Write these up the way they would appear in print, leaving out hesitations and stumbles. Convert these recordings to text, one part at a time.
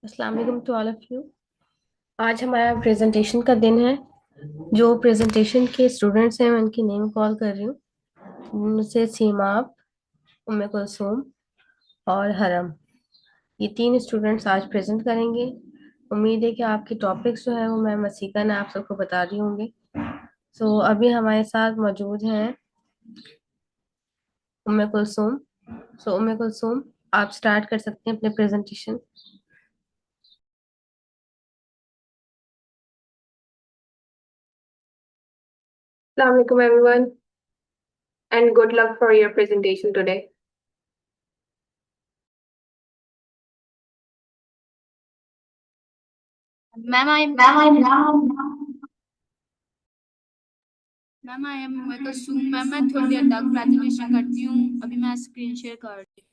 अस्सलाम वालेकुम to all of you. आज हमारा प्रेजेंटेशन का दिन है। जो प्रेजेंटेशन के स्टूडेंट्स हैं मैं उनकी नेम कॉल कर रही हूँ। उनसे सीमाब, उम्मे कुलसूम और हरम, ये तीन स्टूडेंट्स आज प्रेजेंट करेंगे। उम्मीद है कि आपके टॉपिक्स जो है वो मैं मसीका ने आप सबको बता दी होंगे। अभी हमारे साथ मौजूद हैं उम्मे कुलसूम। उम्मे कुलसूम, आप स्टार्ट कर सकते हैं अपने presentation. Assalamualaikum everyone and good luck for your presentation today. Ma'am I Ma'am, I'm ma'am I am मैं तो सूम मैम मैं थोड़ी देर तक प्रेजेंटेशन करती हूँ। अभी मैं स्क्रीन शेयर कर रही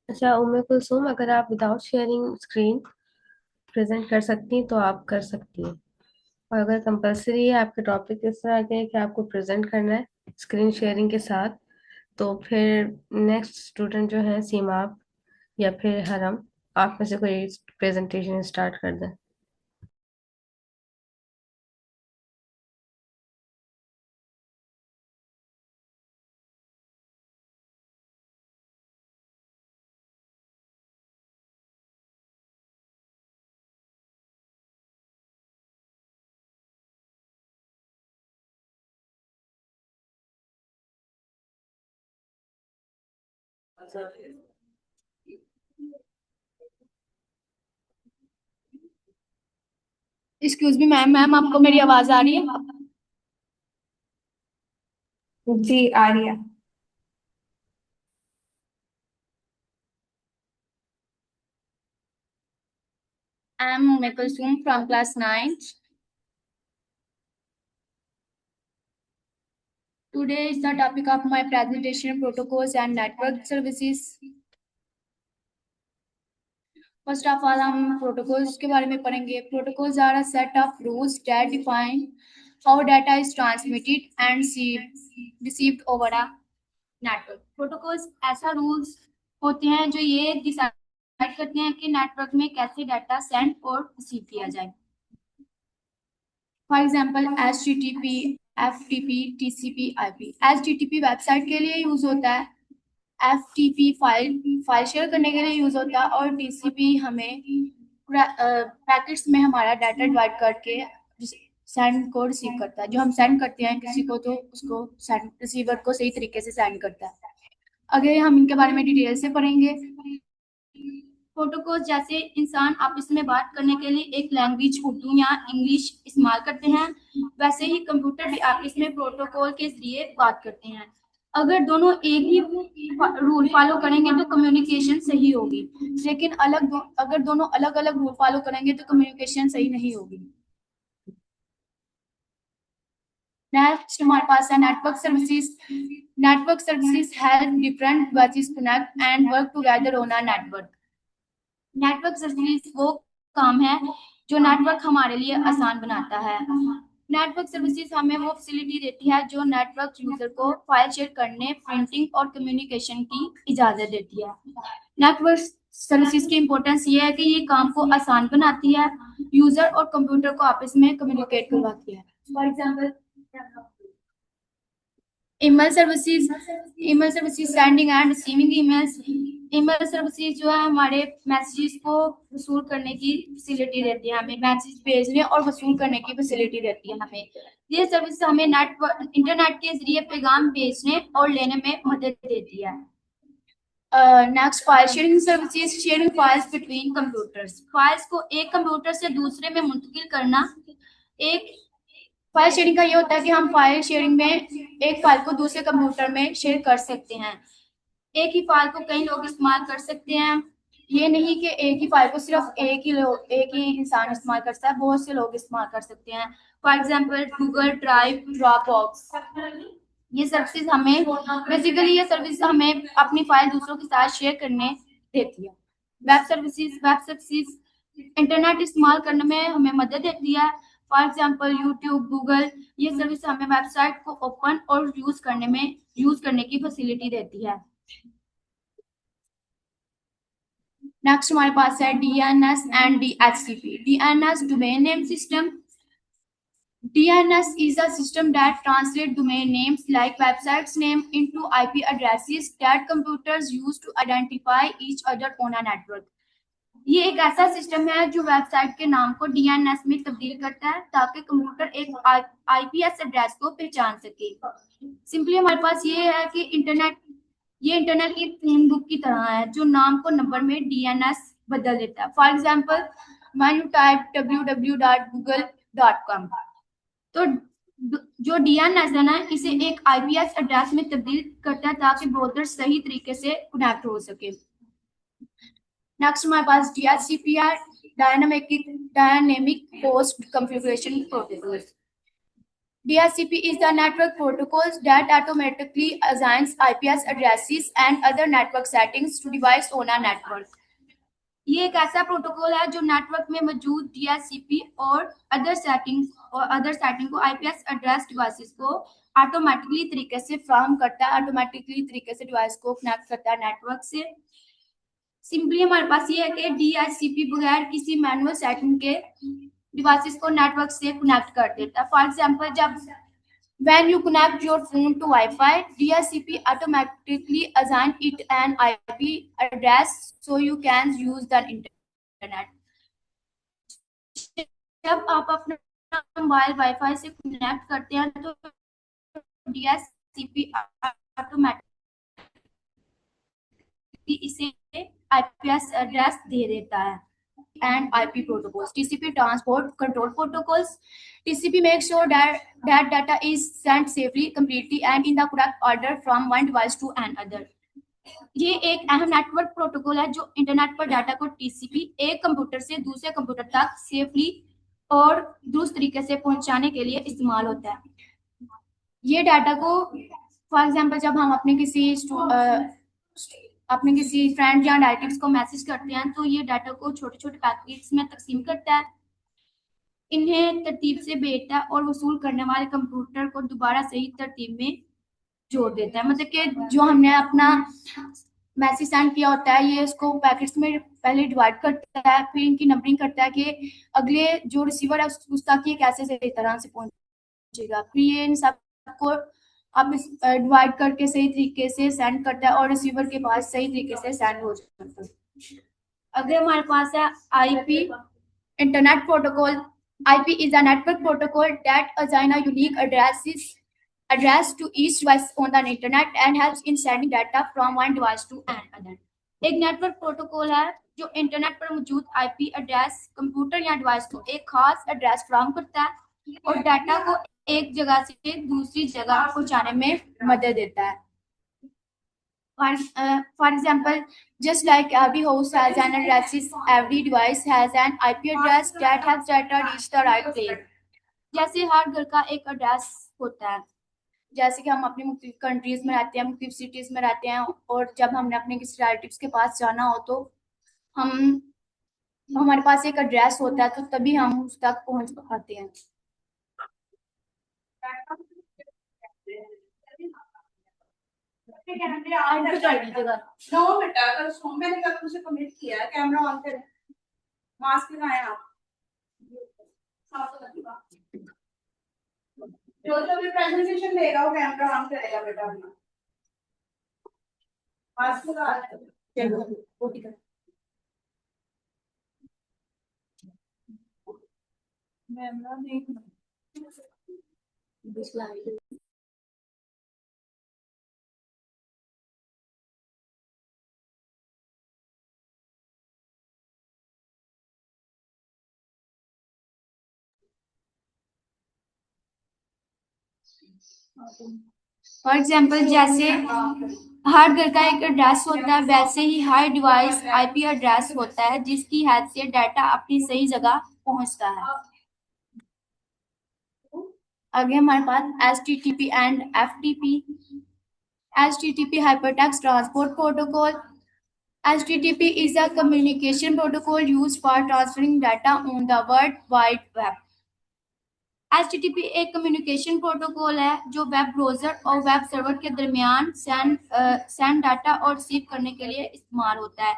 अच्छा उम्मे कुलसूम, अगर आप विदाउट शेयरिंग स्क्रीन प्रेजेंट कर सकती हैं तो आप कर सकती हैं। और अगर कंपलसरी है, आपके टॉपिक इस तरह के हैं कि आपको प्रेजेंट करना है स्क्रीन शेयरिंग के साथ, तो फिर नेक्स्ट स्टूडेंट जो है सीमाप या फिर हरम, आप में से कोई प्रेजेंटेशन स्टार्ट कर दें। एक्सक्यूज मी मैम मैम आपको मेरी आवाज आ रही है? जी आ रही है। I am Umme Kulsoom from class 9th। Today is the topic of my presentation, protocols and network services. First of all, हम protocols के बारे में पढ़ेंगे. Protocols are a set of rules that define how data is transmitted and received over a network. Protocols ऐसा rules होते हैं जो ये डिसाइड करते हैं कि नेटवर्क में कैसे डाटा सेंड और रिसीव किया जाए. For example HTTP, FTP, TCP, IP. HTTP website के लिए यूज होता है, FTP फाइल शेयर करने के लिए यूज होता है और TCP हमें पैकेट्स में हमारा डाटा डिवाइड करके सेंड को रिसीव करता है. जो हम सेंड करते हैं किसी को तो उसको रिसीवर को सही तरीके से सेंड करता है. अगर हम इनके बारे में डिटेल से पढ़ेंगे. प्रोटोकॉल जैसे इंसान आपस में बात करने के लिए एक लैंग्वेज उर्दू या इंग्लिश इस्तेमाल करते हैं, वैसे ही कंप्यूटर भी आपस में प्रोटोकॉल के जरिए बात करते हैं. अगर दोनों एक ही रूल फॉलो करेंगे तो कम्युनिकेशन सही होगी, लेकिन अगर दोनों अलग अलग रूल फॉलो करेंगे तो कम्युनिकेशन सही नहीं होगी. नेक्स्ट हमारे पास है network services. Network services help different devices connect and work together on a network. Network services वो काम है जो नेटवर्क हमारे लिए आसान बनाता है. नेटवर्क सर्विसेज हमें वो फैसिलिटी देती है जो नेटवर्क यूजर को फाइल शेयर करने, प्रिंटिंग और कम्युनिकेशन की इजाजत देती है. नेटवर्क सर्विसेज की इंपॉर्टेंस ये है कि ये काम को आसान बनाती है, यूजर और कंप्यूटर को आपस में कम्युनिकेट करवाती है. For example email services sending end receiving emails. Email services जो है हमारे मैसेजेस को वसूल करने की फैसिलिटी देती है, हमें मैसेज भेजने और वसूल करने की फैसिलिटी देती है हमें. ये सर्विस हमें इंटरनेट के जरिए पैगाम भेजने और लेने में मदद देती है. Next file sharing services, sharing files between computers. Files को एक कंप्यूटर से दूसरे में मुंतकिल करना. एक फाइल शेयरिंग का ये होता है कि हम फाइल शेयरिंग में एक फाइल को दूसरे कंप्यूटर में शेयर कर सकते हैं. एक ही फाइल को कई लोग इस्तेमाल कर सकते हैं. ये नहीं कि एक ही फाइल को सिर्फ एक ही इंसान इस्तेमाल कर सकता है, बहुत से लोग इस्तेमाल कर सकते हैं. For example Google drive, Dropbox. ये सर्विसेज हमें बेसिकली ये सर्विस हमें अपनी फाइल दूसरों के साथ शेयर करने देती है. वेब सर्विसेज इंटरनेट इस्तेमाल करने में हमें मदद देती है. फॉर एग्जाम्पल यूट्यूब, गूगल, ये सर्विस हमें वेबसाइट को ओपन और यूज करने की फैसिलिटी देती है. नेक्स्ट हमारे पास है DNS and DHCP. DNS domain name system. DNS is a system that translates domain names like websites name into IP addresses that computers use to identify each other on a network. ये एक ऐसा system है जो website के नाम को DNS में तब्दील करता है ताकि कंप्यूटर एक IPS एड्रेस को पहचान सके. सिंपली हमारे पास ये है कि इंटरनेट की फोन बुक की तरह है जो नाम को नंबर में DNS बदल देता है. For example when you type www.google.com, तो जो DNS है ना, इसे एक IPS एड्रेस में तब्दील करता है ताकि ब्राउज़र सही तरीके से कनेक्ट हो सके. नेक्स्ट हमारे पास DHCP है, dynamic host configuration protocol. DHCP is the network protocols that automatically assigns IPS addresses and other network settings to device on a network. ये एक ऐसा प्रोटोकॉल है जो नेटवर्क में मौजूद DHCP और अदर सेटिंग को IPS एड्रेस डिवाइसेस को ऑटोमेटिकली तरीके से फ्राहम करता है, ऑटोमेटिकली तरीके से डिवाइस को कनेक्ट करता है नेटवर्क से. सिंपली हमारे पास ये है कि DHCP बगैर किसी मैनुअल सेटिंग के डिवाइसेस को नेटवर्क से कनेक्ट कर देता है. फॉर एग्जांपल जब when you connect your phone to Wi-Fi, DHCP automatically assign it an IP address so you can use the internet. जब आप अपना मोबाइल वाईफाई से कनेक्ट करते हैं तो DHCP ऑटोमेटिकली इसे IPS एड्रेस दे देता है. And IP protocols. TCP transport control protocols. TCP makes sure that data is sent safely, completely, and in the correct order from one device to another. ये एक अहम network protocol है जो internet पर data को TCP एक computer से दूसरे कंप्यूटर तक सेफली और दुरुस्त तरीके से पहुंचाने के लिए इस्तेमाल होता है. ये डाटा को फॉर एग्जांपल जब हम अपने किसी फ्रेंड या रिलेटिव्स को मैसेज करते हैं तो ये डाटा को छोटे छोटे पैकेट्स में तकसीम करता है, इन्हें तरतीब से भेजता है और वसूल करने वाले कंप्यूटर को दोबारा सही तरतीब में जोड़ देता है। मतलब कि जो हमने अपना मैसेज सेंड किया होता है ये इसको पैकेट्स में पहले डिवाइड करता है, फिर इनकी नंबरिंग करता है कि अगले जो रिसीवर है उस तक ये कैसे सही तरह से पहुंचेगा। फिर ये इन सबको आप डिवाइड करके सही तरीके से सेंड करता है और रिसीवर के पास सही तरीके से सेंड हो जाता है। अगले हमारे पास है IP internet protocol. IP is a network protocol that assign a unique address to each device on the internet and helps in sending data from one device to another. एक नेटवर्क प्रोटोकॉल है जो internet पर मौजूद IP address computer या device को एक खास address फराहम करता है और डाटा को एक जगह से दूसरी जगह पहुंचाने में मदद देता है। For example, just like every house has an address, every device has an IP address that helps data reach the right place. जैसे हर घर का एक एड्रेस होता है, जैसे कि हम अपनी मुख्तलिफ कंट्रीज में रहते हैं, मुख्तलिफ सिटीज में रहते हैं और जब हमने अपने किसी रिलेटिव्स के पास जाना हो तो हम हमारे पास एक एड्रेस होता है तो तभी हम उस तक पहुंच पाते हैं। नो बेटा कल मैंने कल तुझे कमिट किया है, कैमरा ऑन कर, मास्क लगाए आप, जो जो भी प्रेजेंटेशन देगा वो कैमरा ऑन करेगा बेटा अपना, मास्क लगा। कैमरा नहीं फॉर एग्जाम्पल जैसे हर घर का एक एड्रेस होता है वैसे ही हर डिवाइस IP एड्रेस होता है जिसकी हैसियत डाटा अपनी सही जगह पहुंचता है। आगे हमारे पास HTTP and FTP। HTTP Hypertext Transport Protocol. HTTP is a communication protocol used for transferring data on the World Wide Web. HTTP एक कम्युनिकेशन प्रोटोकॉल है जो वेब ब्राउजर और वेब सर्वर के दरमियान सेंड डाटा और रिसीव करने के लिए इस्तेमाल होता है।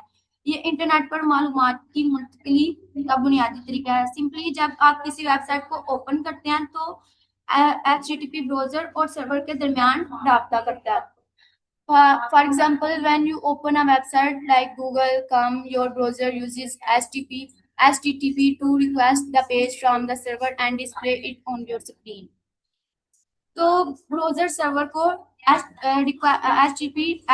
ये इंटरनेट पर मालूमात की मुंतकिली का बुनियादी तरीका है। सिंपली जब आप किसी वेबसाइट को ओपन करते हैं तो HTTP ब्राउजर और सर्वर के दरमियान राब्ता करता है। For example, when you open a website like Google.com, your browser uses HTTP to request the page from the server and display it on your screen. तो ब्राउजर सर्वर को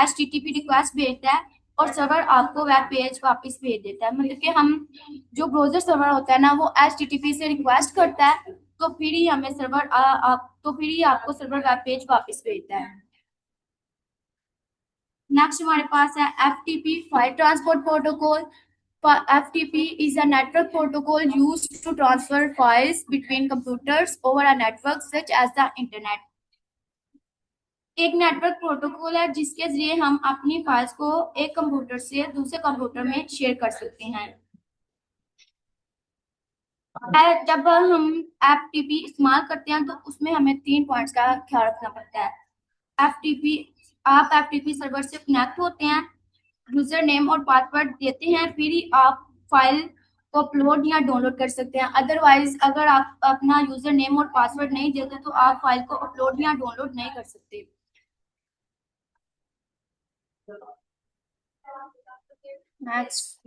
HTTP request भेजता है और सर्वर आपको web page वापस भेज देता है। मतलब कि हम जो ब्राउजर सर्वर होता है ना वो HTTP से रिक्वेस्ट करता है तो फिर ही हमें आपको सर्वर वेब पेज वापस भेजता है। नेक्स्ट हमारे पास है FTP file transport protocol. FTP is a network protocol used to transfer files between computers over a network such as the internet. एक नेटवर्क प्रोटोकॉल है जिसके जरिए हम अपनी फाइल्स को एक कंप्यूटर से दूसरे कंप्यूटर में शेयर कर सकते हैं। जब हम FTP इस्तेमाल करते हैं तो उसमें हमें 3 पॉइंट्स का ख्याल रखना पड़ता है। आप FTP सर्वर से कनेक्ट होते हैं, यूजर नेम और पासवर्ड देते हैं, फिर ही आप फाइल को अपलोड या डाउनलोड कर सकते हैं। अदरवाइज अगर आप अपना यूजर नेम और पासवर्ड नहीं देते तो आप फाइल को अपलोड या डाउनलोड नहीं कर सकते। नेक्स्ट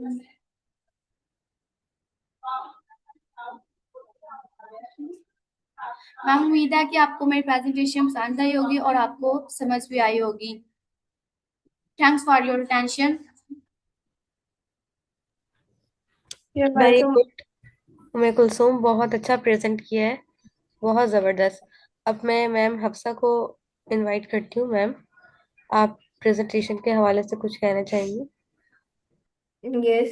मैम, उम्मीद है कि आपको मेरी प्रेजेंटेशन पसंद आई होगी और आपको समझ भी आई होगी। Thanks for your attention. Very good Umme Kulsoom, बहुत अच्छा प्रेजेंट किया है, बहुत ज़बरदस्त। अब मैं मैम हफ्सा को इनवाइट करती हूँ। मैम, आप प्रेजेंटेशन के हवाले से कुछ कहना चाहेंगी? Yes,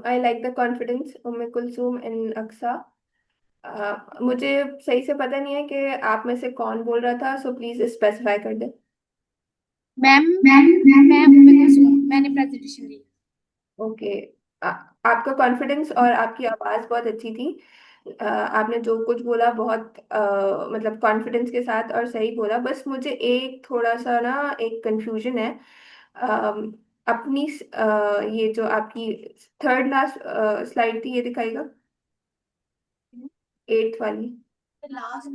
I like the confidence, Kulsum and Aksa. मुझे सही से पता नहीं है कि आप में से कौन बोल रहा था, सो प्लीज स्पेसिफाई कर दे। मैम मैं उम्मे कुलसूम, मैंने प्रेजेंटेशन दी। ओके। आपका कॉन्फिडेंस और आपकी आवाज बहुत अच्छी थी। आपने जो कुछ बोला बहुत मतलब कॉन्फिडेंस के साथ और सही बोला। बस मुझे एक थोड़ा सा ना एक कंफ्यूजन है। अपनी ये जो आपकी थर्ड लास्ट स्लाइड थी, ये दिखाएगा, 8th वाली। Third last.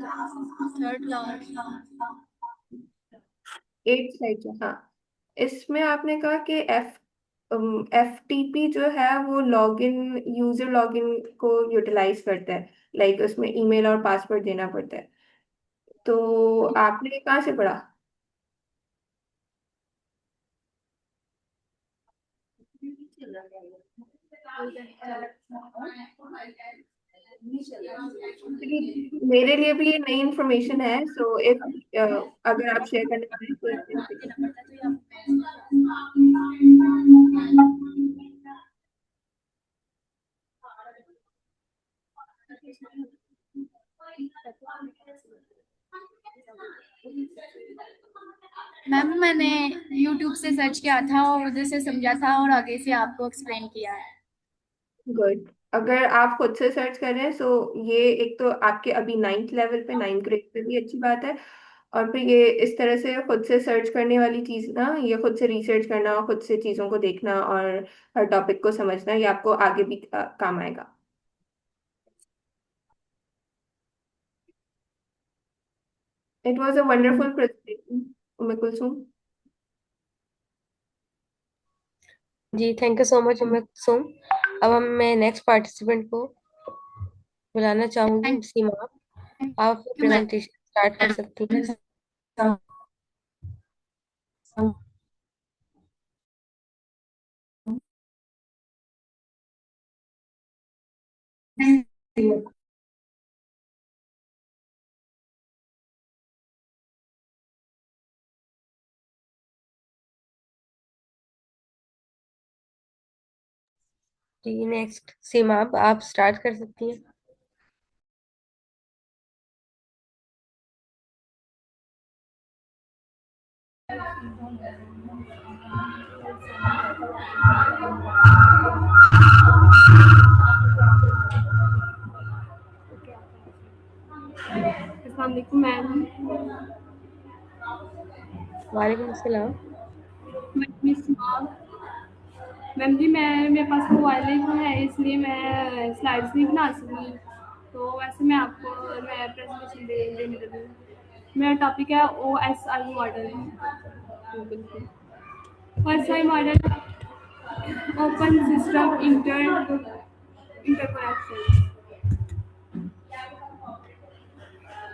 8th स्लाइड जो, हाँ, इसमें आपने कहा कि FTP जो है वो लॉगिन, यूजर लॉगिन को यूटिलाइज करता है। लाइक उसमें ईमेल और पासवर्ड देना पड़ता है। तो आपने कहाँ से पढ़ा? मेरे लिए भी ये नई इंफॉर्मेशन है, सो इफ अगर आप शेयर करना चाहें तो मैम मैंने YouTube से सर्च किया था और उधर से समझा था और आगे से आपको एक्सप्लेन किया है। गुड। अगर आप खुद से सर्च कर रहे हैं, सो ये एक तो आपके अभी 9th लेवल पे, 9th ग्रेड पे भी अच्छी बात है। और फिर ये इस तरह से खुद से सर्च करने वाली चीज ना, ये खुद से रिसर्च करना, खुद से चीजों को देखना और हर टॉपिक को समझना, ये आपको आगे भी काम आएगा। It was a wonderful presentation Umme Kulsoom. जी thank you so much Umme Kulsoom. अब मैं नेक्स्ट पार्टिसिपेंट को बुलाना चाहूंगी। थैंक सीमा, आप अपनी यू मैम। प्रेजेंटेशन स्टार्ट कर सकती हैं। जी नेक्स्ट सीमा, आप स्टार्ट कर सकती हैं। अस्सलाम वालेकुम मैम। वालेकुम अस्सलाम। मिस मैम जी, मैं मेरे पास मोबाइल ही तो है, इसलिए मैं स्लाइड्स नहीं बना सकी। तो वैसे मैं प्रेजेंटेशन देने लगी हूँ। मेरा टॉपिक है OSI मॉडल। बिल्कुल। OSI model, open system interconnection.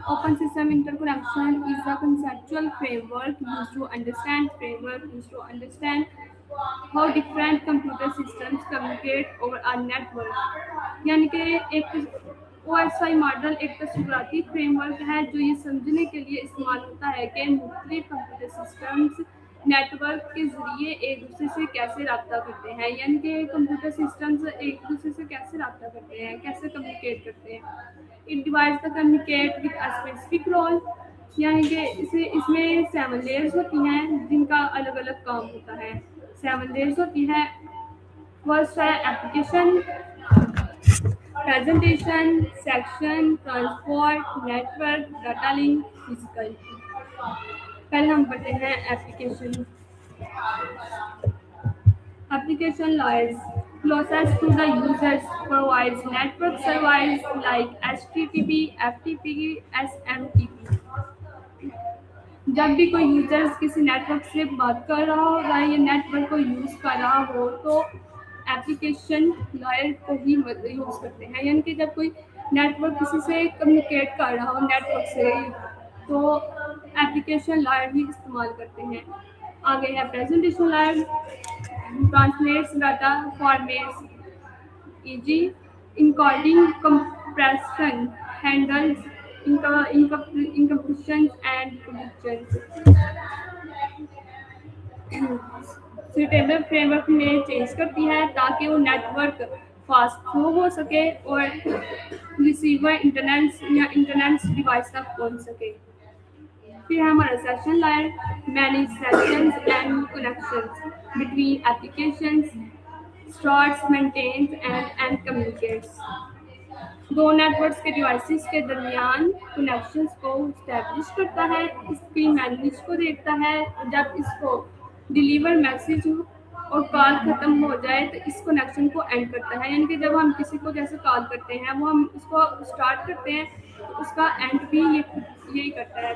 Open system interconnection is a conceptual framework used to understand how different computer systems communicate over a network। यानी कि एक OSI मॉडल एक तस्वीराती फ्रेमवर्क है जो ये समझने के लिए इस्तेमाल होता है कि मुख्तलिफ कंप्यूटर सिस्टम्स नेटवर्क के जरिए एक दूसरे से कैसे रब्ता करते हैं। यानी कि कंप्यूटर सिस्टम्स एक दूसरे से कैसे रब्ता करते हैं, कैसे कम्युनिकेट करते हैं। It divides the communicate with a specific role. यानी कि इसमें 7 लेयर्स होती हैं जिनका अलग अलग काम होता है। 7 लेयर्स होती हैं। फर्स्ट है application, presentation, section, transport, network, data link, physical. पहले हम पढ़ते हैं application. Application layers closest to the users provides network services like HTTP, FTP, SMTP। जब भी कोई यूजर्स किसी नेटवर्क से बात कर रहा होगा या नेटवर्क को यूज़ कर रहा हो तो एप्लीकेशन लेयर को ही यूज़ करते हैं। यानी कि जब कोई नेटवर्क किसी से कम्युनिकेट कर रहा हो नेटवर्क से, तो एप्लीकेशन लेयर ही इस्तेमाल करते हैं। आगे है presentation layer, translates data formats, e.g. encoding, compression, handles encryptions and predictions। Suitable framework में चेंज करती है ताकि वो नेटवर्क फास्ट फ्लो हो सके और रिसीवर इंटरनेट या इंटरनेट डिवाइस तक पहुंच सके। फिर है हमारा session layer, manage sessions and connections between applications, starts, maintains and communicates. दो नेटवर्क्स के डिवाइसेस के दरमियान कनेक्शंस को स्टैब्लिश करता है, इसकी मैनेज को देखता है, और जब इसको डिलीवर मैसेज और कॉल खत्म हो जाए तो इस कनेक्शन को एंड करता है। यानी कि जब हम किसी को जैसे कॉल करते हैं, वो हम उसको स्टार्ट करते हैं तो उसका एंड भी यही करता है।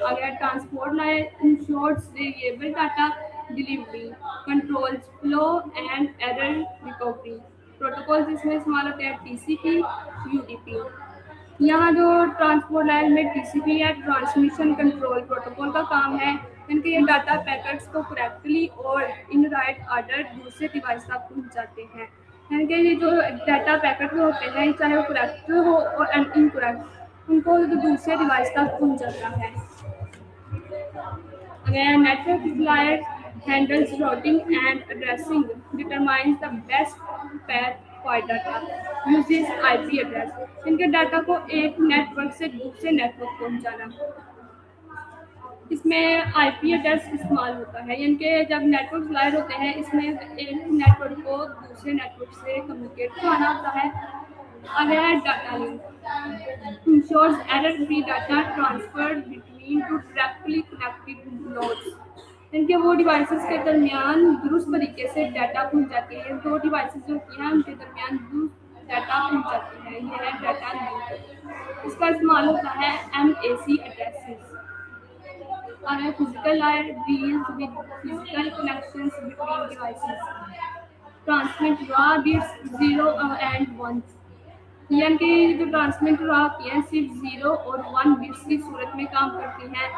अगर transport layer ensures variable data delivery, controls flow and error recovery. Protocol इसमें इस्तेमाल होते हैं टीसीपी, यूडीपी। यहाँ जो ट्रांसपोर्ट लाइन में टीसीपी या ट्रांसमिशन कंट्रोल प्रोटोकॉल का काम है, इनके ये डाटा पैकेट्स को करेक्टली और इन राइट ऑर्डर दूसरे डिवाइस तक पहुँचाते हैं। यानी कि ये जो डाटा पैकेट होते हैं, चाहे वो करेक्ट हो और इनकरेक्ट, उनको जो दूसरे डिवाइस तक पहुँचाता है। Again, network layer handles routing and addressing, determines the best path for data, uses IP address. इनके डाटा को एक नेटवर्क से दूसरे नेटवर्क पहुंचाना, इसमें आईपी एड्रेस इस्तेमाल होता है। यानी कि जब नेटवर्क लायर होते हैं, इसमें एक नेटवर्क को दूसरे नेटवर्क से कम्युनिकेट करना होता है। अगर data link ensures error-free data transfer between two directly connected nodes। इनके वो डिवाइसेस के दरमियान दुरुस्त तरीके से डाटा पहुंचाती है। दो डिवाइसेस जो होती हैं उनके दरमियान दुरुस्त डाटा पहुंचाती है, यह है डाटा लिंक। इसका इस्तेमाल होता है MAC एड्रेसेस। और physical layer deals with physical connections between devices, transmit raw bits 0 and 1। यानी कि जो ट्रांसमिट रॉ होती हैं सिर्फ 0 और 1 बिट्स की सूरत में काम करती हैं।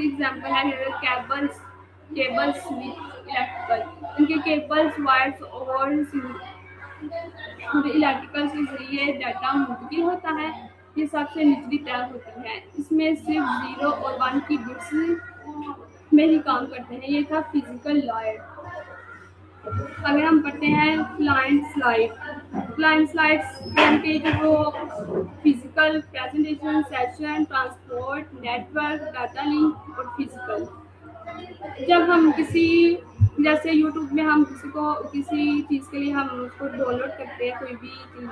एग्जाम्पल है केबल्स, विथ इलेक्ट्रिकल। इनके केबल्स, वायर्स और इलेक्ट्रिकल के जरिए डाटा मुंतकिल होता है। ये सबसे निचली तय होती है, इसमें सिर्फ 0 और 1 की बिट्स में ही काम करते हैं। ये था फिजिकल लायर। अगर हम पढ़ते हैं क्लाइंट स्लाइड्स के जो physical presentation, session, transport, network, data link और फिजिकल। जब हम किसी जैसे यूट्यूब में हम किसी चीज़ के लिए हम उसको डाउनलोड करते हैं कोई भी चीज़,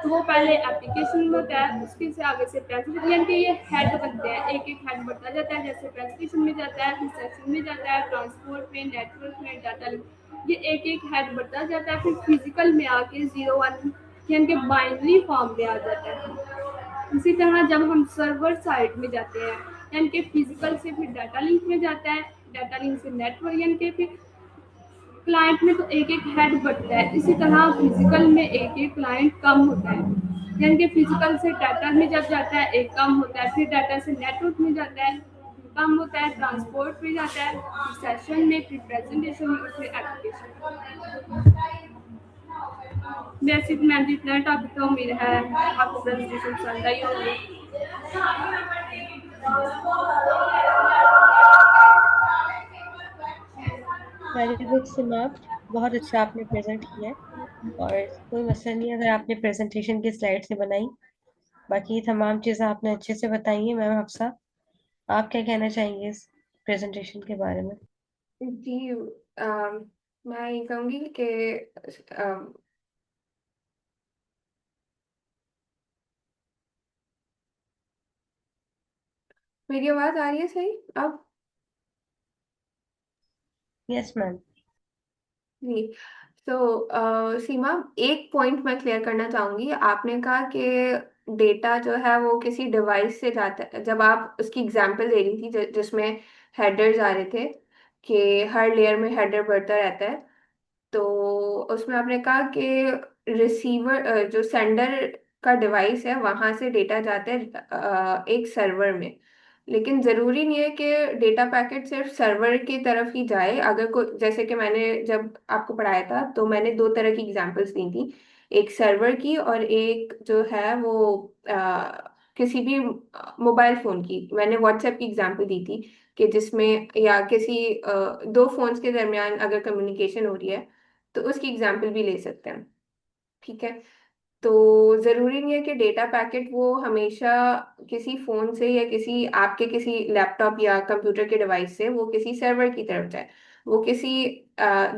तो वो पहले एप्लीकेशन में होता है, उसके से आगे से प्रेजेंटेशन, यानी कि ये हेड बनते हैं, एक एक हेड बढ़ता जाता है। जैसे प्रेजेंटेशन में जाता है, फिर सेशन में जाता है, ट्रांसपोर्ट में, नेटवर्क में, डाटा लिंक, ये एक एक हेड बढ़ता जाता है। फिर फिजिकल में आके 0 1 यानी कि बाइनरी फॉर्म में आ जाता है। इसी तरह जब हम सर्वर साइड में जाते हैं, यानी कि फिजिकल से फिर डाटा लिंक में जाता है, डाटा लिंक से नेटवर्क, यानी कि फिर क्लाइंट में तो एक एक हेड बढ़ता है। इसी तरह फिजिकल में एक एक क्लाइंट कम होता है, यानी कि फिजिकल से डाटा में जब जाता है एक कम होता है, फिर डाटा से नेटवर्क में जाता है कम होता है, ट्रांसपोर्ट में जाता है, फिर सेशन में, फिर प्रेजेंटेशन में, फिर एप्लीकेशन। बेसिक मैम जितना टॉपिक था, उम्मीद है आपको प्रेजेंटेशन पसंद आई होगी। वेरी गुड सिमाप, बहुत अच्छा आपने प्रेजेंट किया है। और कोई मसला नहीं अगर आपने प्रेजेंटेशन की स्लाइड से बनाई। बाकी तमाम चीज़ें आपने अच्छे से बताई हैं। मैम हफ्सा, आप क्या कहना चाहेंगे इस प्रेजेंटेशन के बारे में? जी, मैं ये कहूँगी कि अम, मेरी आवाज़ आ रही है सही अब? Yes ma'am. जी। तो सीमा, एक पॉइंट मैं क्लियर करना चाहूंगी। आपने कहा कि डेटा जो है वो किसी डिवाइस से जाता है। जब आप उसकी एग्जांपल दे रही थी जिसमें हेडर्स आ रहे थे कि हर लेयर में हेडर बढ़ता रहता है, तो उसमें आपने कहा कि रिसीवर जो सेंडर का डिवाइस है वहां से डेटा जाता है एक सर्वर में। लेकिन जरूरी नहीं है कि डेटा पैकेट सिर्फ सर्वर की तरफ ही जाए। अगर कोई, जैसे कि मैंने जब आपको पढ़ाया था तो मैंने दो तरह की एग्जांपल्स दी थी, एक सर्वर की और एक जो है वो किसी भी मोबाइल फोन की। मैंने व्हाट्सएप की एग्जांपल दी थी कि जिसमें या किसी दो फोन्स के दरमियान अगर कम्युनिकेशन हो रही है तो उसकी एग्जांपल भी ले सकते हैं। ठीक है। तो जरूरी नहीं है कि डेटा पैकेट वो हमेशा किसी फोन से या किसी आपके किसी लैपटॉप या कंप्यूटर के डिवाइस से वो किसी सर्वर की तरफ जाए। वो किसी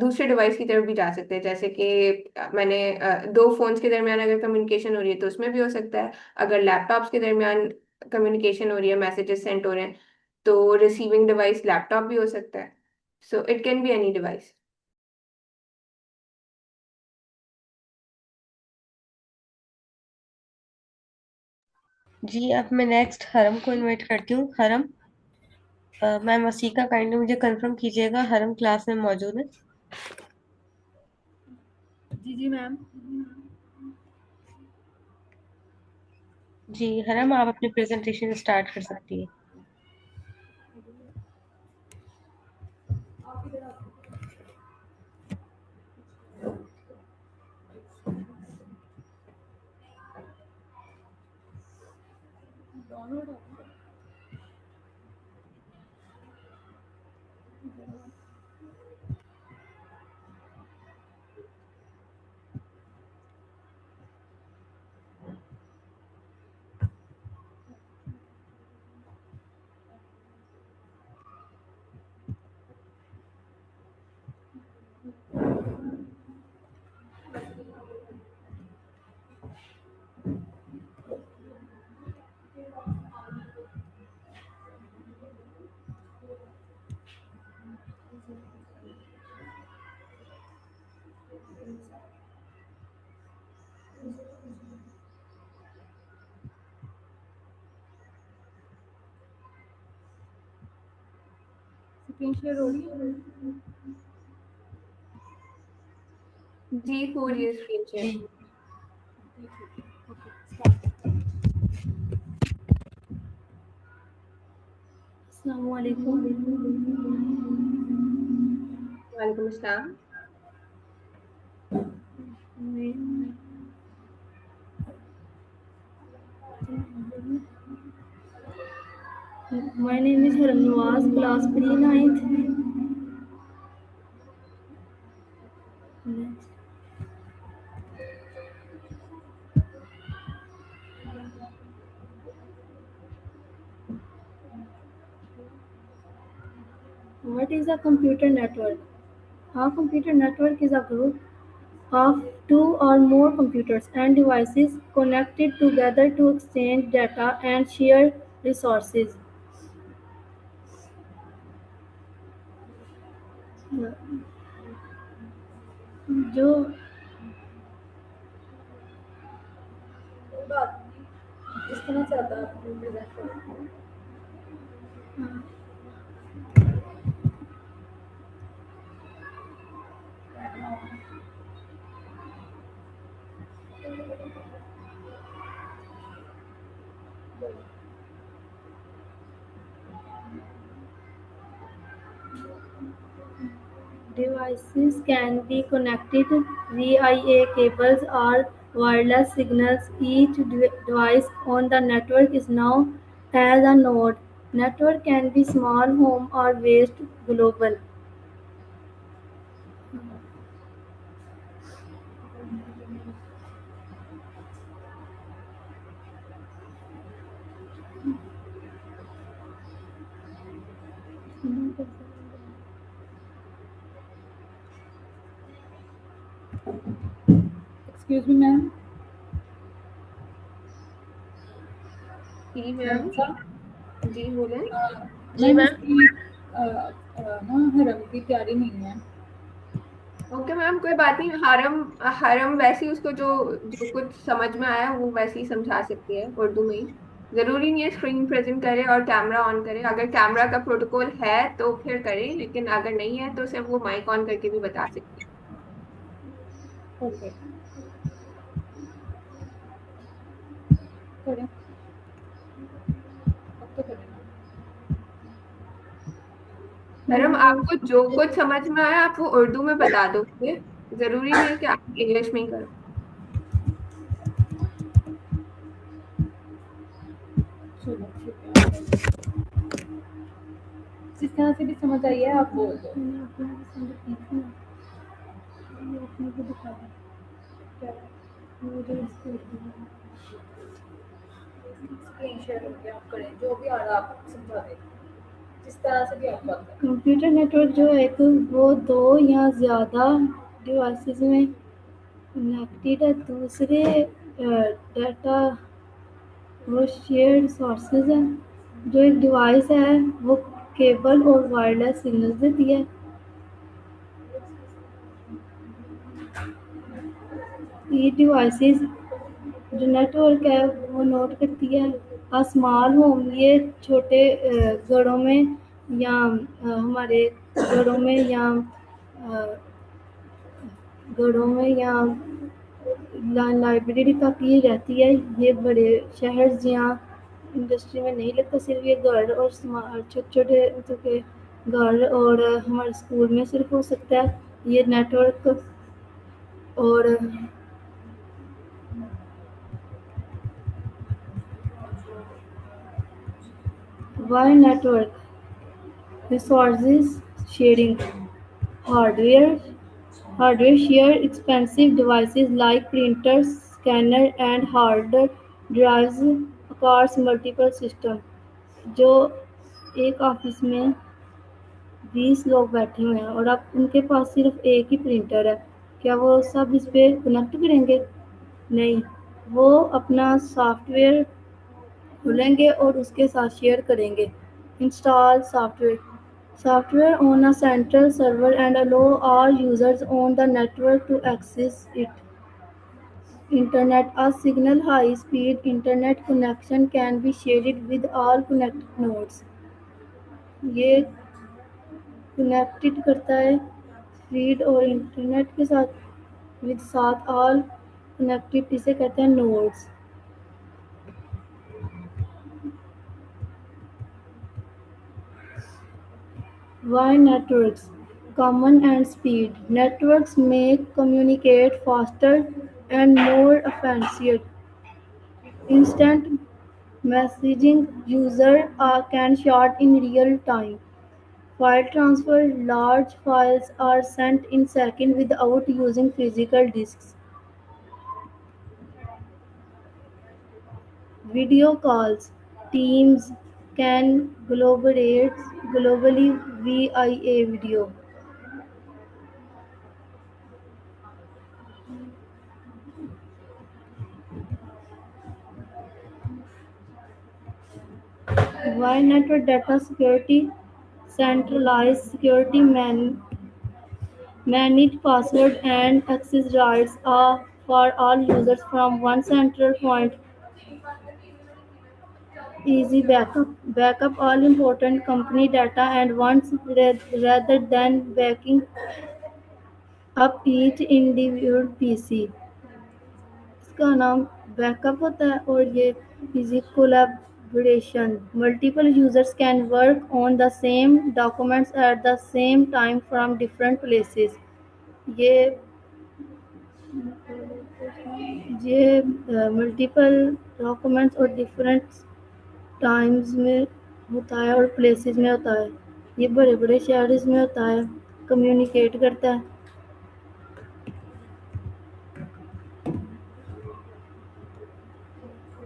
दूसरे डिवाइस की तरफ भी जा सकते हैं, जैसे कि दो फोन्स के दरमियान अगर कम्युनिकेशन हो रही है तो उसमें भी हो सकता है। अगर लैपटॉप्स के दरमियान कम्युनिकेशन हो रही है, मैसेजेस सेंड हो रहे हैं, तो रिसीविंग डिवाइस लैपटॉप भी हो सकता है। So it can be any device. जी, अब मैं नेक्स्ट हरम को इनवाइट करती हूँ। हरम, मैम वसीका काइंडली मुझे कंफर्म कीजिएगा हरम क्लास में मौजूद है। जी जी मैम। जी हरम, आप अपनी प्रेजेंटेशन स्टार्ट कर सकती है। स्क्रीन शेयर हो रही है? जी हो रही है स्क्रीन शेयर। जी अस्सलाम वालेकुम। वालेकुम अस्सलाम। My name is Haram Nawaz, class pre-9th. What is a computer network? A computer network is a group of two or more computers and devices connected together to exchange data and share resources. जो इस तरह चाहता है Devices can be connected via cables or wireless signals. Each device on the network is known as a node. Network can be small, home, or vast, global. Excuse me, ma'am. Ji ma'am. जी बोलें। जी ma'am ma'am. इसकी ना हरम की तैयारी नहीं है। Okay ma'am, कोई बात नहीं। हरम हरम वैसे ही उसको जो जो कुछ समझ में आया वो वैसे ही समझा सकती है उर्दू में ही। जरूरी नहीं है स्क्रीन प्रेजेंट करे और कैमरा ऑन करे। अगर कैमरा का प्रोटोकॉल है तो फिर करे, लेकिन अगर नहीं है तो सिर्फ वो माइक ऑन करके भी बता सकती ओके करें अब तो करें। है। हरम, आपको जो कुछ समझ में आया आप वो उर्दू में बता दो मुझे। जरूरी नहीं है कि आप इंग्लिश में ही करो। चलो ठीक है, जिस तरह से भी समझ आई है आप बोल दो। मैंने अपना भी समझ की थी ना, ये अपने को दिखा दें क्या है। स्क्रीन शेयर करके आप करें, जो भी आ रहा है आप समझा दें, जिस तरह से भी आप बात करें। कंप्यूटर नेटवर्क जो है एक वो दो या ज़्यादा डिवाइसेस में कनेक्टेड है। दूसरे डाटा वो शेयर्ड सोर्सेज हैं। जो एक डिवाइस है वो केबल और वायरलेस सिग्नल देती है। ये डिवाइसेस जो नेटवर्क है वो नोट करती है। आ स्मॉल होम ये छोटे घरों में या हमारे घरों में या घरों में या लाइब्रेरी तक ये रहती है। ये बड़े शहर जहाँ इंडस्ट्री में नहीं लगता, सिर्फ ये घर और छोटे छोटे के घर और हमारे स्कूल में सिर्फ हो सकता है ये नेटवर्क। और Y network resources sharing hardware share expensive devices like printers, scanner and hard drives across multiple systems। जो एक ऑफिस में 20 लोग बैठे हुए हैं और अब उनके पास सिर्फ एक ही प्रिंटर है, क्या वो सब इस पे कनेक्ट करेंगे? नहीं, वो अपना सॉफ्टवेयर खोलेंगे और उसके साथ शेयर करेंगे। Install software on a central server and allow all users on the network to access it। Internet a signal high speed internet connection can be shared with all connected nodes। ये connected करता है feed और internet के साथ with साथ all connected इसे कहते हैं nodes. Why networks? Common and speed. Networks make communicate faster and more efficient. Instant messaging user can share in real time. File transfer. Large files are sent in seconds without using physical disks. Video calls. Teams can collaborate globally via video. Why network data security? Centralized security manage password and access rights are for all users from one central point. Easy backup. Backup all important company data and once rather than backing up each individual PC। इसका नाम backup होता है और ये easy collaboration. Multiple users can work on the same documents at the same time from different places. ये multiple documents और different times में होता है और प्लेसेस में होता है। ये बड़े बड़े शहर्स में होता है, कम्युनिकेट करता है।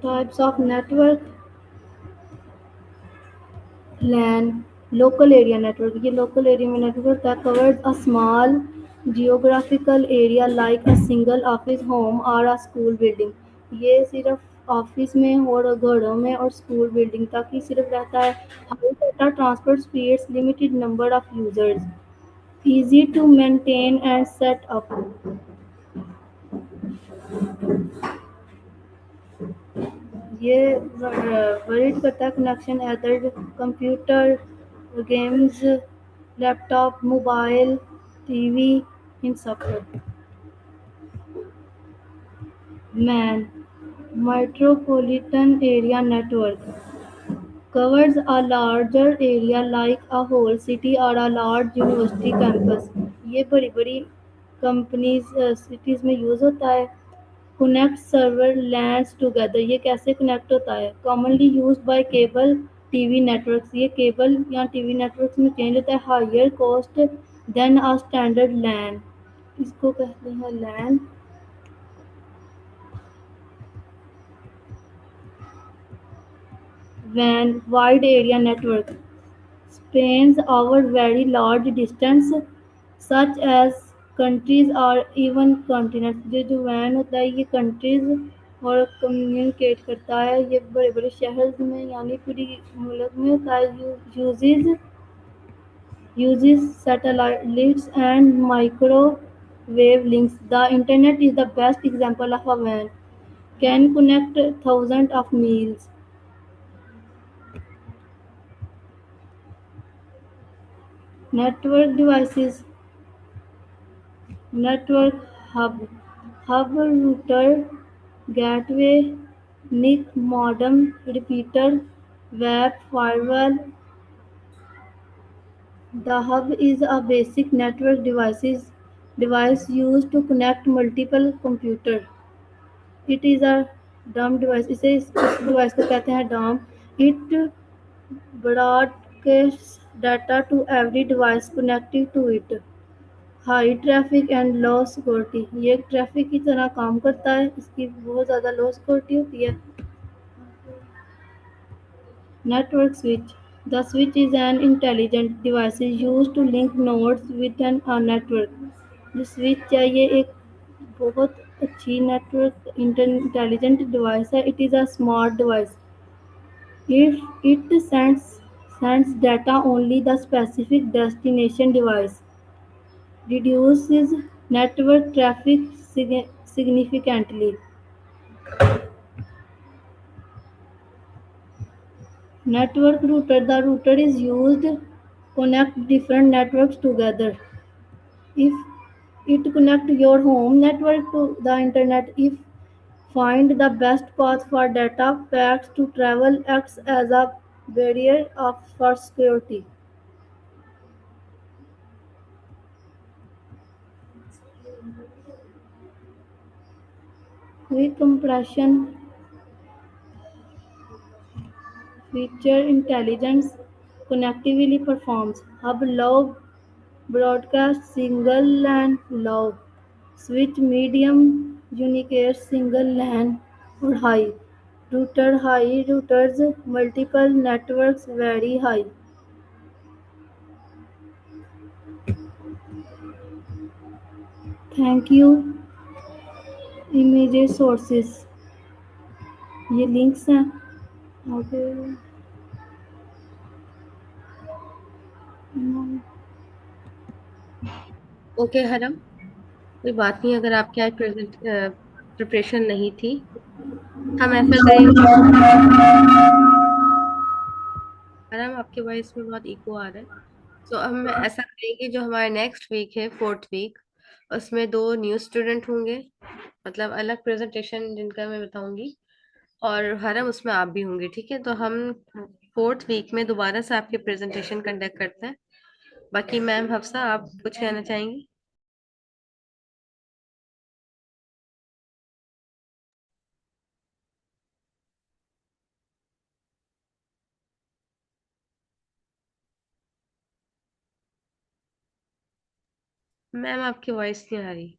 Types of network. LAN local area network। ये local area में नेटवर्क होता है। covers a small geographical area like a single office, home or a school building। ये सिर्फ ऑफिस में और घरों में और स्कूल बिल्डिंग तक ही सिर्फ रहता है। High data transfer speeds, limited number of users, easy to maintain and set up। ये वरीड करता है connection either computer, games, laptop, mobile, TV, इन सब पर। MAN metropolitan area network covers a larger area like a whole city or a large university campus। ये बड़ी बड़ी companies cities में यूज होता है। Connect server LANs together. ये कैसे कनेक्ट होता है? Commonly used by cable TV networks. ये केबल या टीवी नेटवर्क्स में चेंज होता है। Higher cost than a standard LAN. इसको कहते हैं लैन। WAN, wide area network, spans over very large distance such as countries or even continents. ये जो WAN होता है ये countries और communicate करता है, ये बड़े बड़े शहर में यानी पूरी मुल्क में होता है. Uses satellites and microwave links. The internet is the best example of a WAN. Can connect thousands of miles. Network devices. Network hub. Hub router, gateway, NIC, modem, repeater, web, firewall. The hub is a basic network device used to connect multiple computers. It is a dumb device. इस device को कहते हैं dumb. It broadcasts data to every device connected to it. High traffic and low security. ये एक traffic की तरह काम करता है, इसकी बहुत ज़्यादा लो सिक्योरिटी होती है. Network switch. The switch is an intelligent device used to link nodes within a network. जो switch है ये एक बहुत अच्छी network intelligent device है. It is a smart device. It sends data only the specific destination device. Reduces network traffic significantly. Network router. The router is used to connect different networks together. If it connect your home network to the internet, if find the best path for data packets to travel acts as a barrier for security. Quick compression feature intelligence connectively performs. Hub low broadcast single LAN low. Switch medium unique single LAN or high. Router high routers multiple networks very high. Thank you. Image sources. ये links हैं आगे. Okay हरम, कोई बात नहीं अगर आपके आज प्रिपरेशन नहीं थी. हम ऐसा करेंगे. हरम, आपके वॉइस में बहुत इको आ रहा है. तो हम ऐसा करेंगे, जो हमारा नेक्स्ट वीक है 4th वीक, उसमें 2 न्यू स्टूडेंट होंगे, मतलब अलग प्रेजेंटेशन जिनका मैं बताऊंगी. और हरम उसमें आप भी होंगे, ठीक है. तो हम 4th वीक में दोबारा से आपके प्रेजेंटेशन कंडक्ट करते हैं. बाकी मैम हफ्सा, आप कुछ कहना चाहेंगी? मैम आपकी वॉइस नहीं आ रही.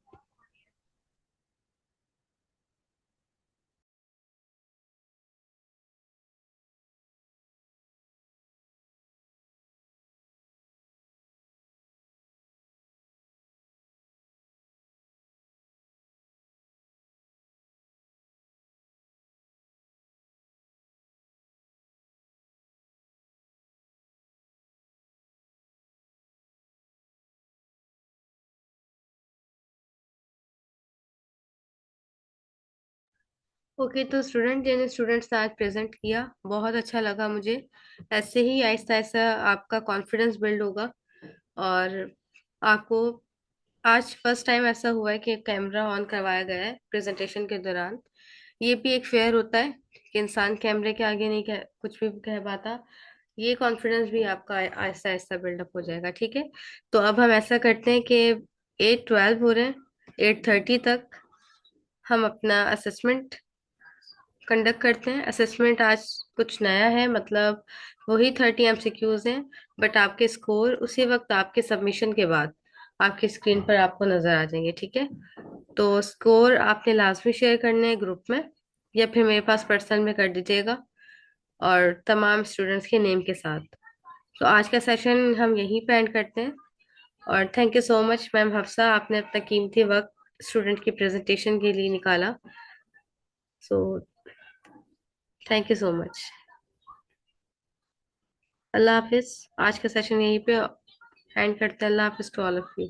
ओके, तो स्टूडेंट जिन स्टूडेंट्स ने आज प्रेजेंट किया, बहुत अच्छा लगा मुझे. ऐसे ही आहिस्ता आहिस्ता आपका कॉन्फिडेंस बिल्ड होगा. और आपको आज फर्स्ट टाइम ऐसा हुआ है कि कैमरा ऑन करवाया गया है प्रेजेंटेशन के दौरान. ये भी एक फेयर होता है कि इंसान कैमरे के आगे नहीं कुछ भी कह पाता. ये कॉन्फिडेंस भी आपका आहिस्ता आहिस्ता बिल्डअप हो जाएगा, ठीक है. तो अब हम ऐसा करते हैं कि 8:12 हो रहे हैं, 8:30 तक हम अपना असेसमेंट कंडक्ट करते हैं. असेसमेंट आज कुछ नया है, मतलब वही 30 एमसीक्यूज हैं, बट आपके स्कोर उसी वक्त आपके सबमिशन के बाद आपकी स्क्रीन पर आपको नजर आ जाएंगे, ठीक है. तो स्कोर आपने लाजमी शेयर करने हैं ग्रुप में, या फिर मेरे पास पर्सनल में कर दीजिएगा. और तमाम स्टूडेंट्स के नेम के साथ। तो आज का सेशन हम यहीं पे एंड करते हैं। और thank you so much ma'am Hafsa, आपने अपना कीमती वक्त स्टूडेंट की प्रेजेंटेशन के लिए निकाला। So thank you so much. अल्लाह हाफिज। आज का सेशन यहीं पे एंड करते हैं। अल्लाह हाफिज टू ऑल ऑफ यू।